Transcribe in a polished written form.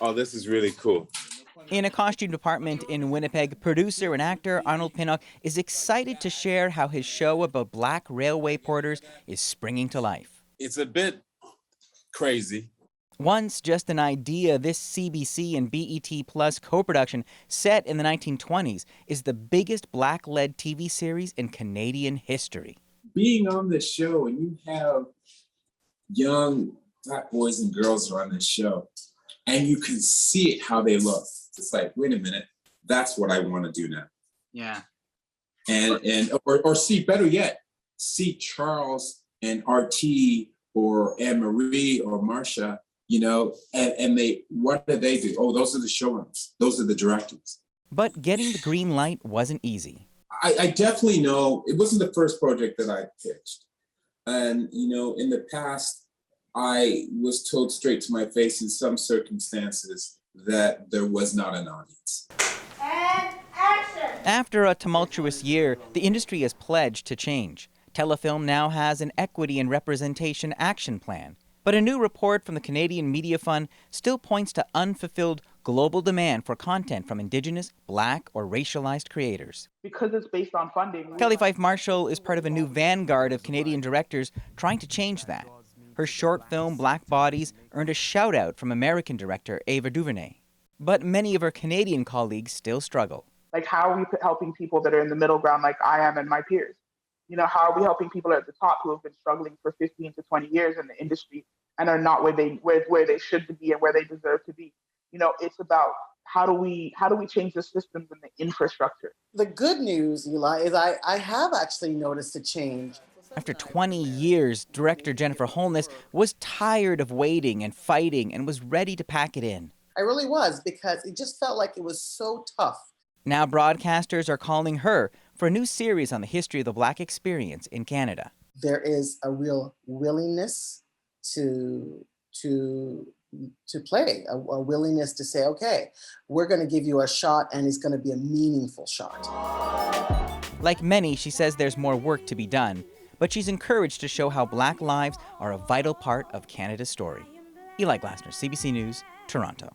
Oh, this is really cool. In a costume department in Winnipeg, producer and actor Arnold Pinnock is excited to share how his show about black railway porters is springing to life. It's a bit crazy. Once just an idea, this CBC and BET Plus co-production set in the 1920s is the biggest black-led TV series in Canadian history. Being on this show and you have young black boys and girls are on this show and you can see it how they look. It's like, wait a minute, that's what I want to do now. Yeah. Or see, better yet, see Charles and RT or Anne-Marie or Marcia, you know, and they, what do they do? Oh, those are the showrunners. Those are the directors. But getting the green light wasn't easy. I definitely know it wasn't the first project that I pitched. And, you know, in the past, I was told straight to my face in some circumstances that there was not an audience. And action! After a tumultuous year, the industry has pledged to change. Telefilm now has an equity and representation action plan. But a new report from the Canadian Media Fund still points to unfulfilled global demand for content from Indigenous, Black, or racialized creators. Because it's based on funding. Kelly Fife Marshall is part of a new vanguard of Canadian directors trying to change that. Her short film, Black Bodies, earned a shout-out from American director Ava DuVernay. But many of her Canadian colleagues still struggle. Like, how are we helping people that are in the middle ground like I am and my peers? You know, how are we helping people at the top who have been struggling for 15 to 20 years in the industry and are not where they should be and where they deserve to be? You know, it's about how do we change the systems and the infrastructure? The good news, Eli, is I have actually noticed a change. After 20 years, director Jennifer Holness was tired of waiting and fighting and was ready to pack it in. I really was, because it just felt like it was so tough. Now broadcasters are calling her for a new series on the history of the Black experience in Canada. There is a real willingness to play, a willingness to say, okay, we're going to give you a shot and it's going to be a meaningful shot. Like many, she says there's more work to be done, but she's encouraged to show how Black lives are a vital part of Canada's story. Eli Glasner, CBC News, Toronto.